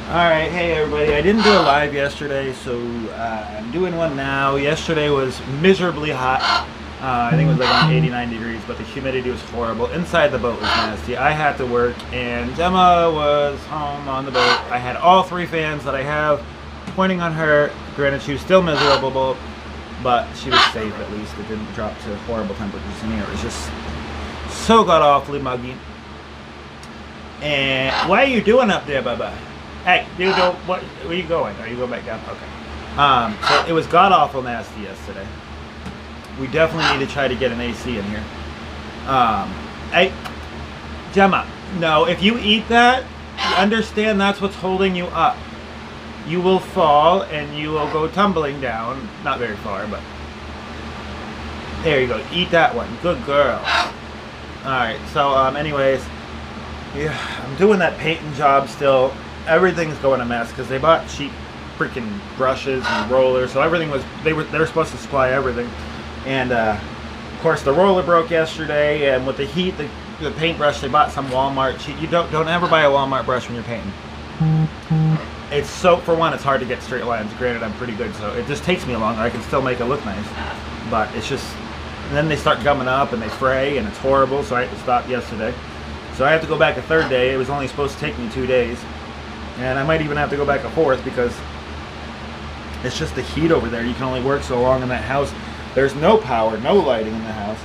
Alright, hey everybody. I didn't do a live yesterday, so I'm doing one now. Yesterday was miserably hot. I think it was like 89 degrees, but the humidity was horrible. Inside the boat was nasty. I had to work, and Gemma was home on the boat. I had all 3 fans that I have pointing on her. Granted, she was still miserable, but she was safe at least. It didn't drop to horrible temperatures in here. It was just so god-awfully muggy. And what are you doing up there, Bubba? Hey, dude, where are you going? Are you going back down? Okay. So it was god-awful nasty yesterday. We definitely need to try to get an AC in here. Hey, Gemma, no, if you eat that, understand that's what's holding you up. You will fall and you will go tumbling down. Not very far, but there you go. Eat that one. Good girl. Alright, so anyways, yeah, I'm doing that painting job still. Everything's going a mess because they bought cheap freaking brushes and rollers, so everything was they were supposed to supply everything, and of course the roller broke yesterday, and with the heat, the paintbrush, they bought some Walmart cheap. You don't ever buy a Walmart brush when you're painting. It's so, for one, it's hard to get straight lines. Granted, I'm pretty good, so it just takes me longer. I can still make it look nice, but it's just, and then they start gumming up and they fray and it's horrible, so I had to stop yesterday. So I have to go back a 3rd day. It was only supposed to take me 2 days. And I might even have to go back a 4th because it's just the heat over there. You can only work so long in that house. There's no power, no lighting in the house,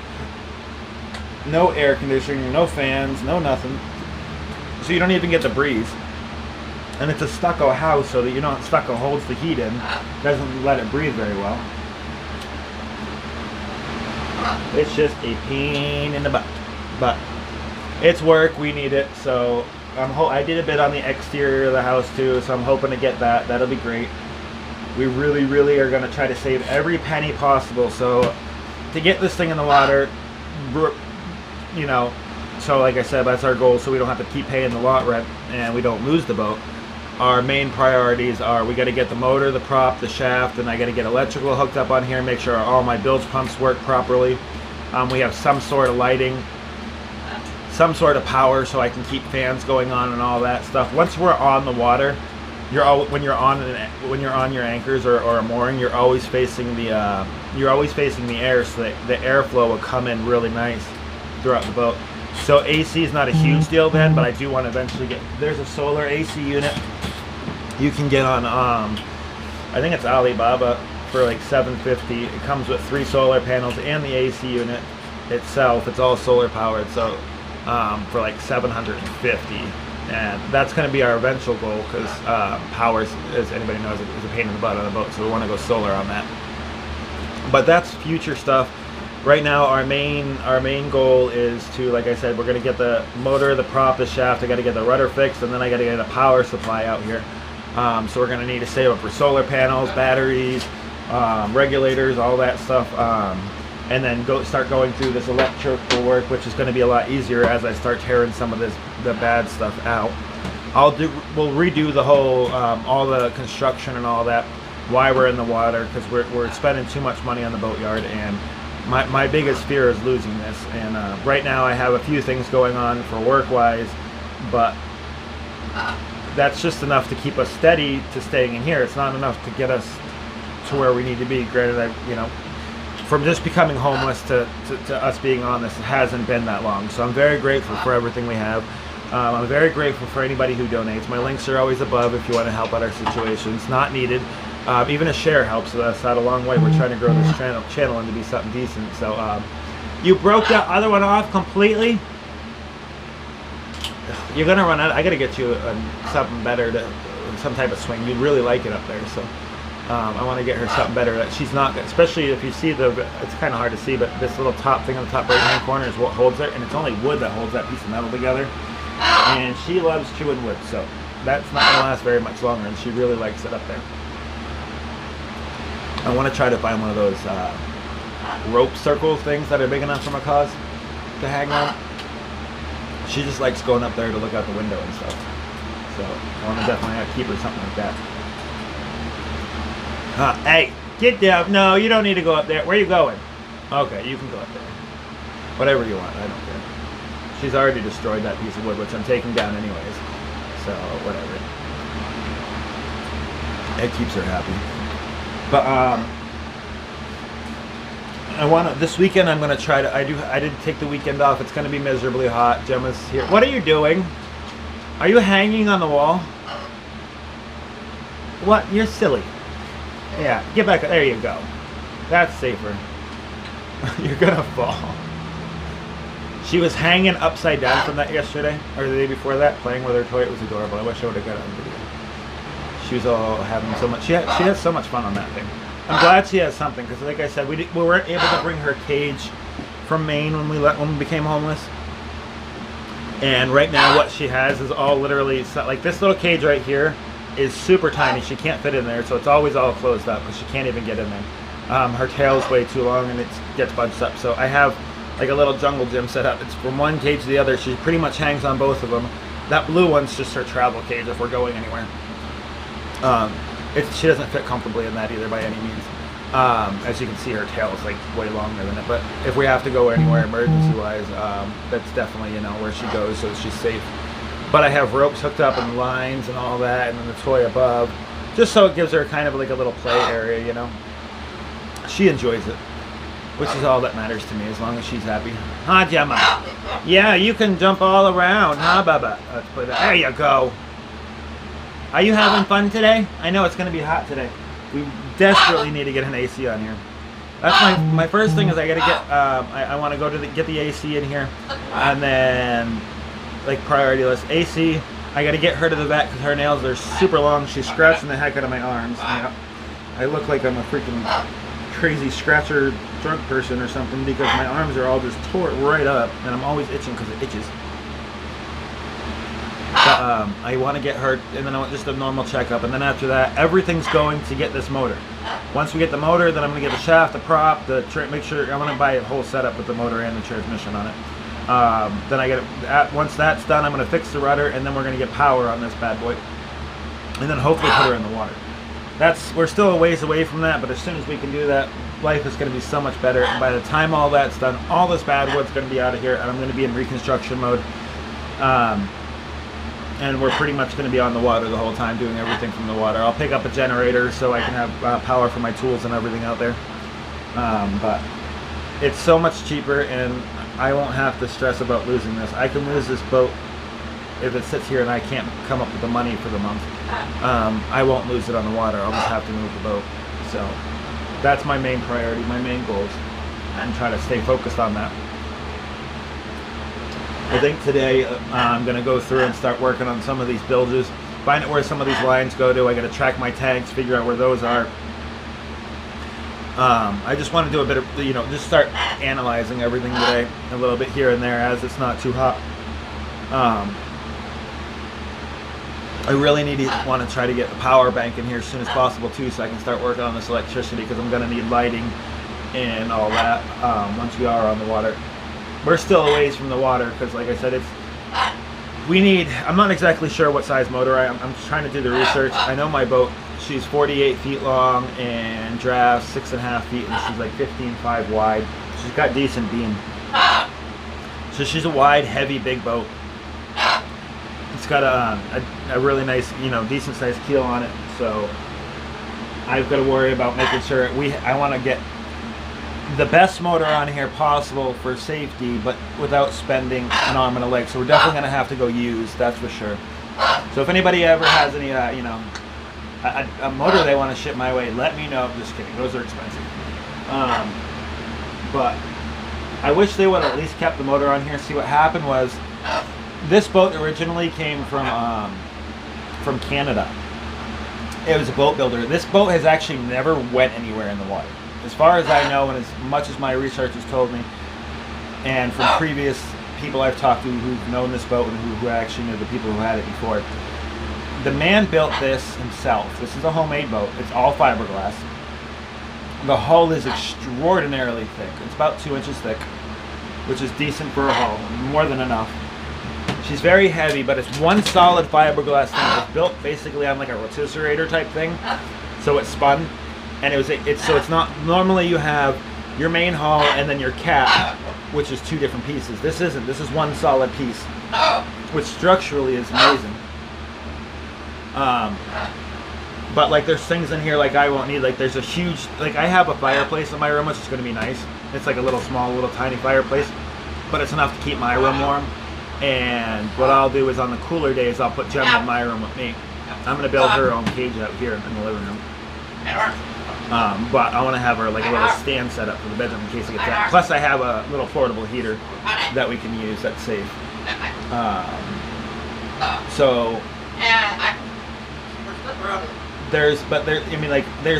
no air conditioning, no fans, no nothing. So you don't even get the breeze. And it's a stucco house, so that, you know, stucco holds the heat in, doesn't let it breathe very well. It's just a pain in the butt. But it's work, we need it, so I did a bit on the exterior of the house too, so I'm hoping to get that. That'll be great. We really are going to try to save every penny possible. So to get this thing in the water, you know, so like I said, that's our goal, so we don't have to keep paying the lot rent and we don't lose the boat. Our main priorities are, we got to get the motor, the prop, the shaft, and I got to get electrical hooked up on here, make sure all my bilge pumps work properly. We have some sort of lighting, some sort of power, so I can keep fans going on and all that stuff. Once we're on the water, when you're on your anchors or a mooring, you're always facing the air, so that the airflow will come in really nice throughout the boat. So AC is not a huge deal then, but I do want to eventually get. There's a solar AC unit you can get on. I think it's Alibaba for like $750. It comes with 3 solar panels and the AC unit itself. It's all solar powered, so for like $750, and that's going to be our eventual goal, because power, as anybody knows, is a pain in the butt on the boat, so we want to go solar on that. But that's future stuff. Right now, our main goal is to, like I said, we're going to get the motor, the prop, the shaft. I got to get the rudder fixed, and then I got to get a power supply out here. So we're going to need to save up for solar panels, batteries, regulators, all that stuff. And then start going through this electrical work, which is going to be a lot easier as I start tearing some of the bad stuff out. We'll redo the whole, all the construction and all that while we're in the water, because we're spending too much money on the boatyard, and my biggest fear is losing this. And right now I have a few things going on for work-wise, but that's just enough to keep us steady to staying in here. It's not enough to get us to where we need to be. Granted, from just becoming homeless to us being on this, it hasn't been that long. So I'm very grateful for everything we have. I'm very grateful for anybody who donates. My links are always above if you want to help out our situation. It's not needed. Even a share helps us out a long way. We're trying to grow this channel into be something decent. So you broke that other one off completely? You're gonna run out. I gotta get you something better, some type of swing. You'd really like it up there. So I want to get her something better that she's not, especially if you see it's kind of hard to see, but this little top thing on the top right hand corner is what holds it, and it's only wood that holds that piece of metal together. And she loves chewing wood, so that's not gonna last very much longer, and she really likes it up there. I want to try to find one of those rope circle things that are big enough for macaws to hang on. She just likes going up there to look out the window and stuff. So I want to definitely keep her something like that. Hey, get down. No, you don't need to go up there. Where are you going? Okay, you can go up there. Whatever you want, I don't care. She's already destroyed that piece of wood, which I'm taking down anyways. So whatever. It keeps her happy. But this weekend I'm gonna try to. I did take the weekend off. It's gonna be miserably hot. Gemma's here. What are you doing? Are you hanging on the wall? What? You're silly. Yeah, get back. There you go. That's safer. You're gonna fall. She was hanging upside down from that yesterday, or the day before that, playing with her toy. It was adorable. I wish I would have got it on video. She was all having so much. She has so much fun on that thing. I'm glad she has something, because like I said, we weren't able to bring her cage from Maine when we became homeless. And right now, what she has is all literally like this little cage right here is super tiny. She can't fit in there, so it's always all closed up because she can't even get in there. Her tail's way too long and it gets bunched up. So I have like a little jungle gym set up. It's from one cage to the other. She pretty much hangs on both of them. That blue one's just her travel cage if we're going anywhere. She doesn't fit comfortably in that either by any means. As you can see, her tail is like way longer than it. But if we have to go anywhere emergency-wise, that's definitely where she goes, so she's safe. But I have ropes hooked up and lines and all that, and then the toy above, just so it gives her kind of like a little play area, She enjoys it, which is all that matters to me, as long as she's happy. Huh, Gemma? Yeah, you can jump all around, huh, Bubba? Let's put that. There you go. Are you having fun today? I know it's going to be hot today. We desperately need to get an AC on here. That's my first thing is I got to get, I want to go to get the AC in here, and then, like, priority list. AC, I got to get her to the vet because her nails are super long. She's scratching the heck out of my arms. I look like I'm a freaking crazy scratcher drunk person or something because my arms are all just tore right up, and I'm always itching because it itches. But I want to get her, and then I want just a normal checkup, and then after that, everything's going to get this motor. Once we get the motor, then I'm going to get the shaft, the prop, make sure I'm going to buy a whole setup with the motor and the transmission on it. Then I get it. Once that's done, I'm going to fix the rudder, and then we're going to get power on this bad boy, and then hopefully put her in the water. We're still a ways away from that, but as soon as we can do that, life is going to be so much better. And by the time all that's done, all this bad wood's going to be out of here, and I'm going to be in reconstruction mode. And we're pretty much going to be on the water the whole time, doing everything from the water. I'll pick up a generator so I can have power for my tools and everything out there. But it's so much cheaper, and I won't have to stress about losing this. I can lose this boat if it sits here and I can't come up with the money for the month. I won't lose it on the water. I'll just have to move the boat. So that's my main priority, my main goals, and try to stay focused on that. I think today I'm going to go through and start working on some of these bilges, find out where some of these lines go to. I got to track my tanks, figure out where those are. I just want to do a bit of, just start analyzing everything today, a little bit here and there as it's not too hot. I really want to try to get the power bank in here as soon as possible too, so I can start working on this electricity, because I'm going to need lighting and all that once we are on the water. We're still a ways from the water because, like I said, I'm not exactly sure what size motor I'm just trying to do the research. I know my boat, she's 48 feet long and drafts 6.5 feet, and she's like 15.5 wide. She's got decent beam. So she's a wide, heavy, big boat. It's got a really nice, decent sized keel on it. So I've got to worry about making sure I want to get the best motor on here possible for safety, but without spending an arm and a leg. So we're definitely going to have to go used, that's for sure. So if anybody ever has any, a motor they want to ship my way, let me know. I'm just kidding, those are expensive. But I wish they would have at least kept the motor on here. See, what happened was, this boat originally came from Canada. It was a boat builder. This boat has actually never went anywhere in the water. As far as I know, and as much as my research has told me, and from previous people I've talked to who've known this boat and who actually knew the people who had it before, the man built this himself. This is a homemade boat. It's all fiberglass. The hull is extraordinarily thick. It's about 2 inches thick, which is decent for a hull, more than enough. She's very heavy, but it's one solid fiberglass thing. It's built basically on like a rotisserator type thing, so it's spun. And it's not, normally you have your main hull and then your cap, which is 2 different pieces. This isn't. This is one solid piece, which structurally is amazing. But like there's things in here like I won't need. Like there's a huge, like I have a fireplace in my room, which is going to be nice. It's like a little small, little tiny fireplace, but it's enough to keep my room warm. And what I'll do is on the cooler days, I'll put Gemma in my room with me. I'm going to build her own cage out here in the living room. But I want to have her like a little stand set up for the bedroom in case it gets that. Plus I have a little portable heater that we can use that's safe. So there's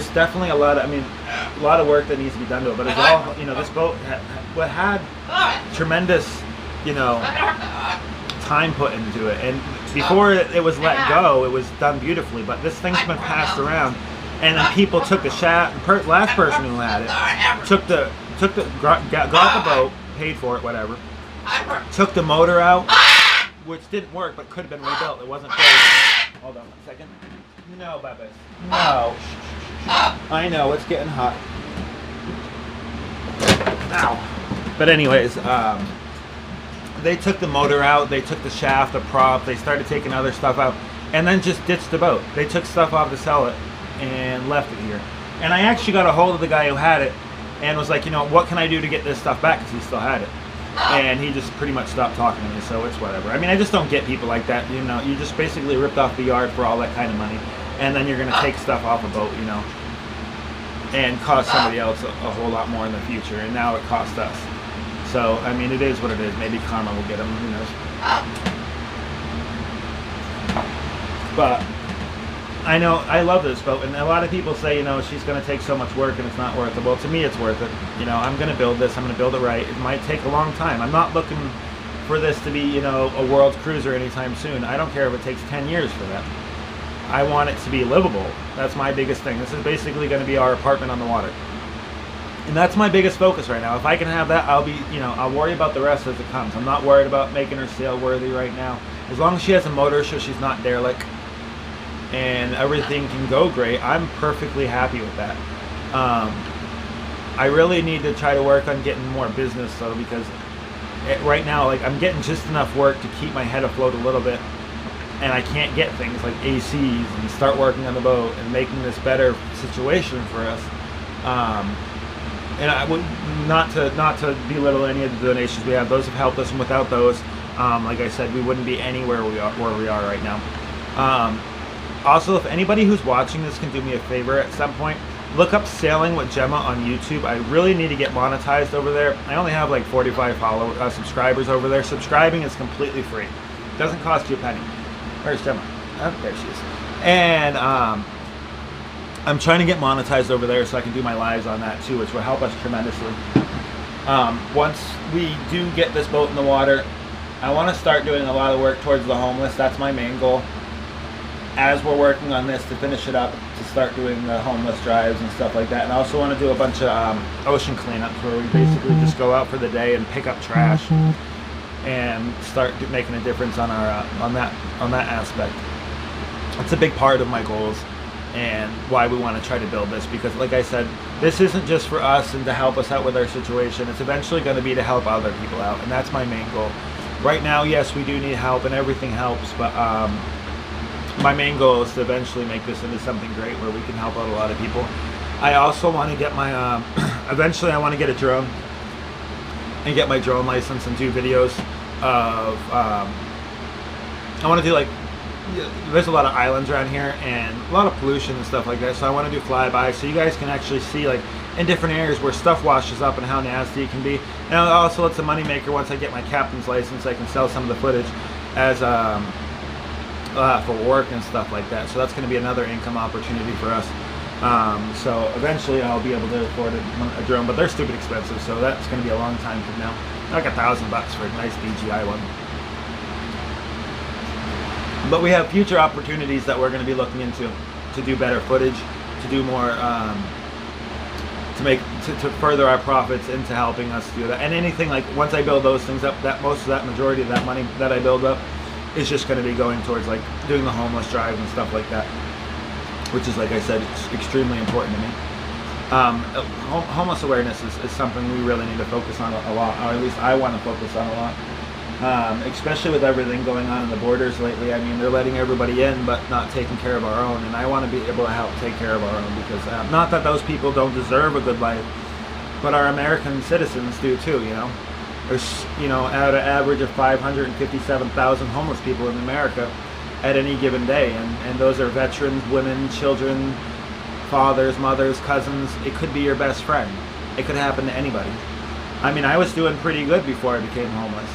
definitely a lot of work that needs to be done to it. But it's all, this boat had tremendous, time put into it. And before it was let go, it was done beautifully. But this thing's been passed around, and then people took the shaft. The last person who had it got the boat, paid for it, whatever. Took the motor out, which didn't work, but could have been rebuilt. It wasn't built. Hold on 1 second. No, Bubba. No. I know, it's getting hot. Ow. But anyways, they took the motor out, they took the shaft, the prop, they started taking other stuff out, and then just ditched the boat. They took stuff off to sell it and left it here. And I actually got a hold of the guy who had it and was like, what can I do to get this stuff back? Because he still had it. And he just pretty much stopped talking to me, so it's whatever. I mean, I just don't get people like that, you just basically ripped off the yard for all that kind of money, and then you're going to take stuff off a boat, and cost somebody else a whole lot more in the future, and now it cost us. So, I mean, it is what it is. Maybe karma will get them, who knows. But I know, I love this boat, and a lot of people say, she's going to take so much work and it's not worth it. Well, to me, it's worth it. I'm going to build this. I'm going to build it right. It might take a long time. I'm not looking for this to be, a world cruiser anytime soon. I don't care if it takes 10 years for that. I want it to be livable. That's my biggest thing. This is basically going to be our apartment on the water. And that's my biggest focus right now. If I can have that, I'll be, I'll worry about the rest as it comes. I'm not worried about making her sail worthy right now. As long as she has a motor so she's not derelict, and everything can go great, I'm perfectly happy with that. I really need to try to work on getting more business though, because right now, like, I'm getting just enough work to keep my head afloat a little bit, and I can't get things like ACs and start working on the boat and making this better situation for us. And I would not to belittle any of the donations we have. Those have helped us, and without those, like I said, we wouldn't be anywhere where we are right now. Also, if anybody who's watching this can do me a favor at some point, look up Sailing with Gemma on YouTube. I really need to get monetized over there. I only have like 45 subscribers over there. Subscribing is completely free. It doesn't cost you a penny. Where's Gemma? Oh, there she is. And I'm trying to get monetized over there so I can do my lives on that too, which will help us tremendously. Once we do get this boat in the water, I want to start doing a lot of work towards the homeless. That's my main goal. As we're working on this to finish it up, to start doing the homeless drives and stuff like that. And I also want to do a bunch of ocean cleanups where we basically just go out for the day and pick up trash and start making a difference on our on that aspect. It's a big part of my goals and why we want to try to build this, because like I said, this isn't just for us and to help us out with our situation. It's eventually going to be to help other people out, and that's my main goal. Right now, yes, we do need help and everything helps, but my main goal is to eventually make this into something great where we can help out a lot of people. I also want to get my, eventually I want to get a drone and get my drone license and do videos of, I want to do like, there's a lot of islands around here and a lot of pollution and stuff like that, so I want to do flybys so you guys can actually see like in different areas where stuff washes up and how nasty it can be. And also it's a moneymaker. Once I get my captain's license, I can sell some of the footage as for work and stuff like that. So that's going to be another income opportunity for us. So eventually I'll be able to afford a drone, but they're stupid expensive, so that's going to be a long time from now. Like $1,000 for a nice DJI one. But we have future opportunities that we're going to be looking into to do better footage, to do more, to further our profits into helping us do that. And anything like once I build those things up, that most of that majority of that money that I build up is just going to be going towards like doing the homeless drives and stuff like that, which is, like I said, it's extremely important to me. Homeless awareness is something we really need to focus on a lot, or at least I want to focus on a lot. especially with everything going on in the borders lately. I mean, they're letting everybody in, but not taking care of our own. And I want to be able to help take care of our own because not that those people don't deserve a good life, but our American citizens do too. You know, there's at an average of 557,000 homeless people in America at any given day, and those are veterans, women, children, fathers, mothers, cousins. It could be your best friend. It could happen to anybody. I mean, I was doing pretty good before I became homeless.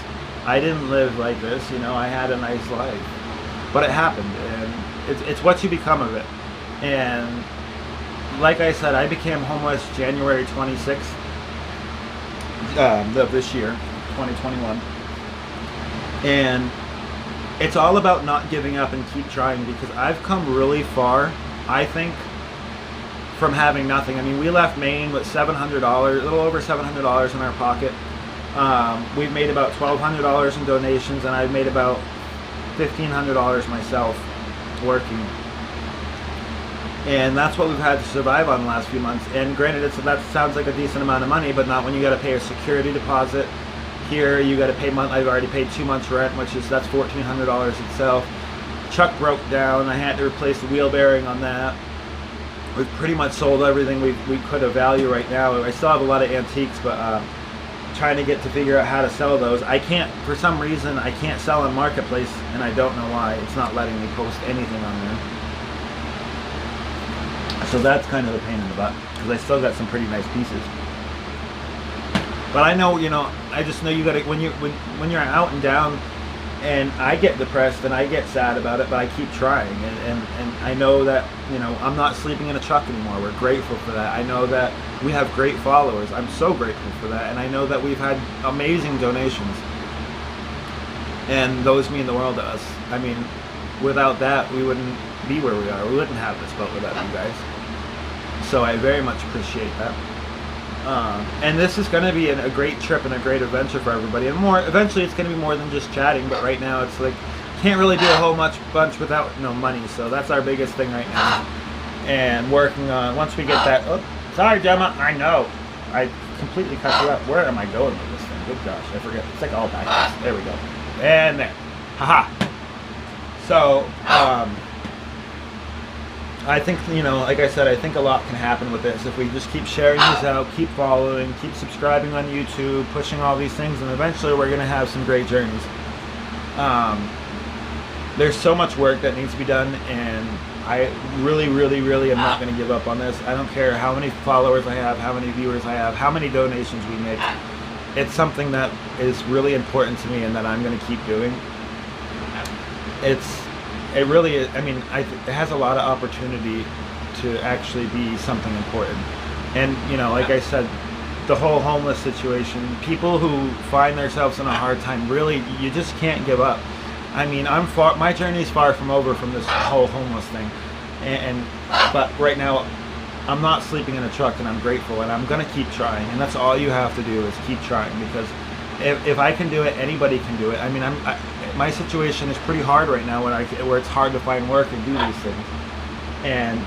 I didn't live like this, I had a nice life. But it happened, and it's what you become of it. And like I said, I became homeless January 26th of this year, 2021. And it's all about not giving up and keep trying, because I've come really far, I think, from having nothing. I mean, we left Maine with $700, a little over $700 in our pocket. We've made about $1,200 in donations, and I've made about $1,500 myself working. And that's what we've had to survive on the last few months. And granted, that sounds like a decent amount of money, but not when you got to pay a security deposit. Here, you got to pay I've already paid 2 months rent, that's $1,400 itself. Truck broke down. I had to replace the wheel bearing on that. We've pretty much sold everything we could of value right now. I still have a lot of antiques, but trying to figure out how to sell those. I can't, for some reason, I can't sell on Marketplace, and I don't know why. It's not letting me post anything on there. So that's kind of a pain in the butt, because I still got some pretty nice pieces. But I know, I just know you gotta, when you're out and down, and I get depressed and I get sad about it, but I keep trying, and I know that, I'm not sleeping in a truck anymore. We're grateful for that. I know that we have great followers. I'm so grateful for that, and I know that we've had amazing donations, and those mean the world to us. I mean, without that, we wouldn't be where we are. We wouldn't have this boat without you guys. So I very much appreciate that. And this is going to be a great trip and a great adventure for everybody. And eventually it's going to be more than just chatting, but right now it's like, can't really do a whole bunch without money. So that's our biggest thing right now. And working on, once we get that, sorry Gemma, I know. I completely cut you up. Where am I going with this thing? Good gosh, I forget. It's like all backwards. There we go. And there. Haha. So, I think, like I said, I think a lot can happen with this if we just keep sharing these out, keep following, keep subscribing on YouTube, pushing all these things, and eventually we're going to have some great journeys. There's so much work that needs to be done, and I really, really, really am not going to give up on this. I don't care how many followers I have, how many viewers I have, how many donations we make. It's something that is really important to me and that I'm going to keep doing. It really is. I mean, it has a lot of opportunity to actually be something important. And, like I said, the whole homeless situation, people who find themselves in a hard time, really, you just can't give up. I mean, my journey is far from over from this whole homeless thing. But right now, I'm not sleeping in a truck, and I'm grateful, and I'm going to keep trying. And that's all you have to do is keep trying, because if I can do it, anybody can do it. I mean, my situation is pretty hard right now where it's hard to find work and do these things. And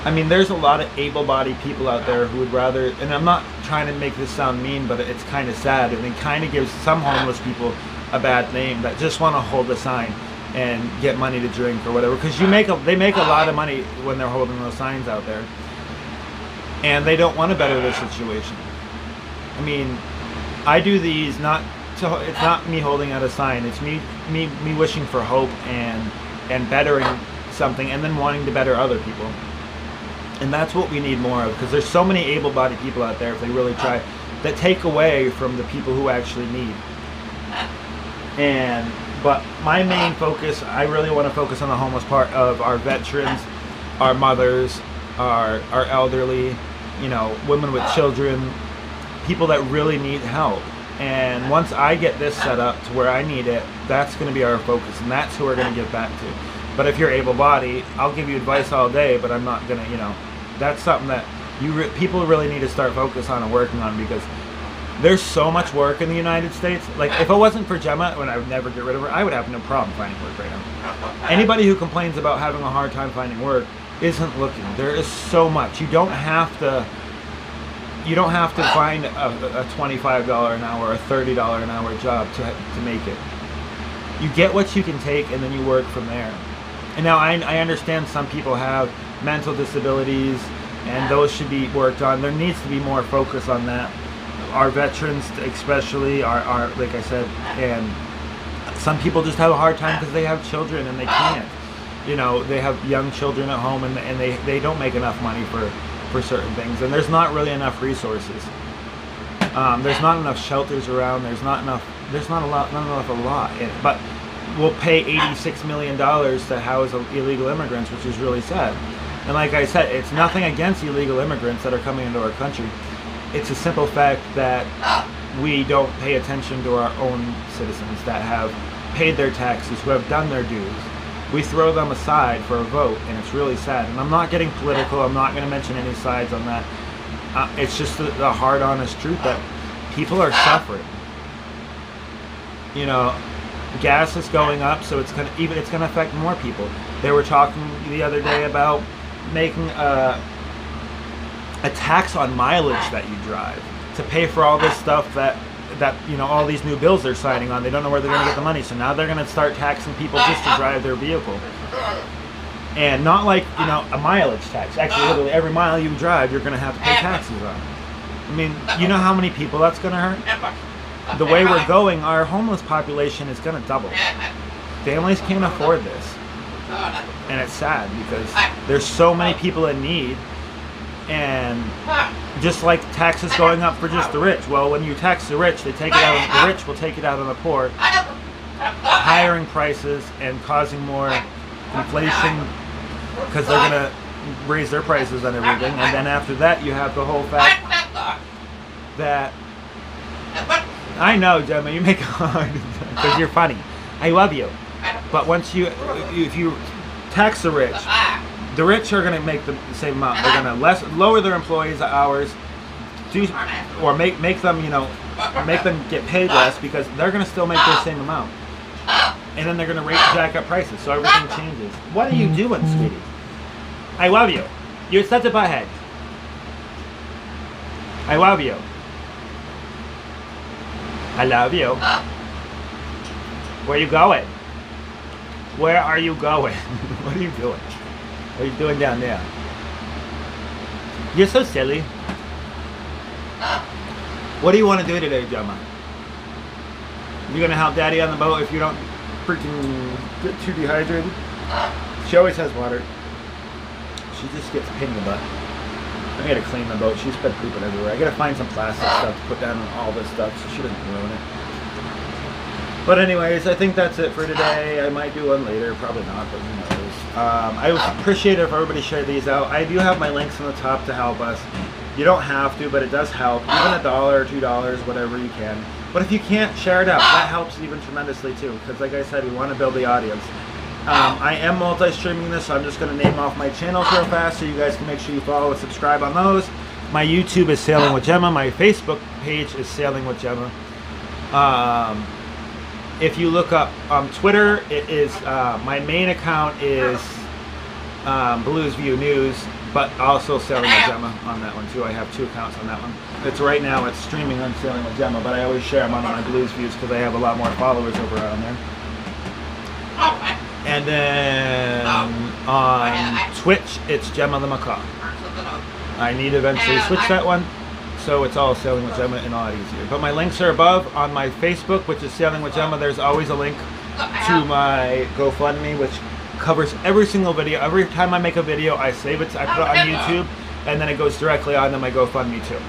I mean, there's a lot of able-bodied people out there who would rather, and I'm not trying to make this sound mean, but it's kind of sad, and it kind of gives some homeless people a bad name that just want to hold a sign and get money to drink or whatever, because they make a lot of money when they're holding those signs out there, and they don't want to better their situation. I mean, I do these it's not me holding out a sign. It's me wishing for hope and bettering something, and then wanting to better other people. And that's what we need more of, because there's so many able-bodied people out there, if they really try, that take away from the people who actually need. But my main focus, I really want to focus on the homeless part of our veterans, our mothers, our elderly, women with children, people that really need help. And once I get this set up to where I need it, that's going to be our focus, and that's who we're going to give back to. But if you're able-bodied, I'll give you advice all day, but I'm not going to, that's something that people really need to start focusing on and working on, because there's so much work in the United States. Like, if it wasn't for Gemma, when I would never get rid of her, I would have no problem finding work right now. Anybody who complains about having a hard time finding work isn't looking. There is so much. You don't have to You don't have to find a $25 an hour, a $30 an hour job to make it. You get what you can take, and then you work from there. And now I understand some people have mental disabilities, and those should be worked on. There needs to be more focus on that. Our veterans especially are like I said, and some people just have a hard time because they have children and they can't. You know, they have young children at home, and they don't make enough money for certain things, and there's not really enough resources. There's not enough shelters around. There's not enough a lot. But we'll pay $86 million to house illegal immigrants, which is really sad. And like I said, it's nothing against illegal immigrants that are coming into our country. It's a simple fact that we don't pay attention to our own citizens that have paid their taxes, who have done their dues. We throw them aside for a vote, and it's really sad. And I'm not getting political. I'm not going to mention any sides on that. It's just the hard, honest truth that people are suffering. You know, gas is going up, so it's going to affect more people. They were talking the other day about making a tax on mileage that you drive to pay for all this stuff that you know, all these new bills they're signing on. They don't know where they're going to get the money, so now they're going to start taxing people just to drive their vehicle. And not like, you know, a mileage tax. Actually, literally every mile you drive, you're going to have to pay taxes on. I mean, you know how many people that's going to hurt? The way we're going, our homeless population is going to double. Families can't afford this. And it's sad because there's so many people in need. And just like taxes going up for just the rich. Well, when you tax the rich, they take it out of the rich will take it out on the poor, hiring prices and causing more inflation because they're gonna raise their prices on everything. And then after that, you have the whole fact that I know, Gemma, you make it hard because you're funny. I love you, but once if you tax the rich are going to make the same amount. They're going to lower their employees' hours, or make them, you know, make them get paid less because they're going to still make their same amount. And then they're going to jack up prices, so everything changes. What are you doing, sweetie? I love you. You're such a butthead. I love you. I love you. Where are you going? Where are you going? What are you doing? What are you doing down there? You're so silly. What do you want to do today, Gemma? You gonna help Daddy on the boat if you don't freaking get too dehydrated? She always has water. She just gets a pain in the butt. I gotta clean the boat. She's been pooping everywhere. I gotta find some plastic stuff to put down on all this stuff so she doesn't ruin it. But anyways, I think that's it for today. I might do one later, probably not, but who knows. I would appreciate it if everybody shared these out. I do have my links on the top to help us. You don't have to, but it does help. Even $1 or $2, whatever you can. But if you can't, share it out. That helps even tremendously too, because like I said, we want to build the audience. I am multi-streaming this, so I'm just going to name off my channels real fast so you guys can make sure you follow and subscribe on those. My YouTube is Sailing with Gemma. My Facebook page is Sailing with Gemma. If you look up Twitter, it is my main account is Blues View News, but also Sailing with Gemma on that one too. I have 2 accounts on that one. It's right now it's streaming on Sailing with Gemma, but I always share them on my Blues Views because I have a lot more followers over on there. And then on Twitch, it's Gemma the Macaw. I need to eventually switch that one, so it's all Sailing with Gemma and a lot easier. But my links are above. On my Facebook, which is Sailing with Gemma, there's always a link to my GoFundMe, which covers every single video. Every time I make a video, I save it, I put it on YouTube, and then it goes directly onto my GoFundMe too.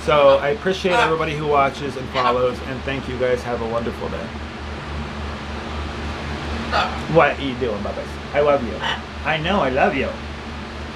So I appreciate everybody who watches and follows, and thank you guys. Have a wonderful day. What are you doing, Bubba? I love you. I know I love you.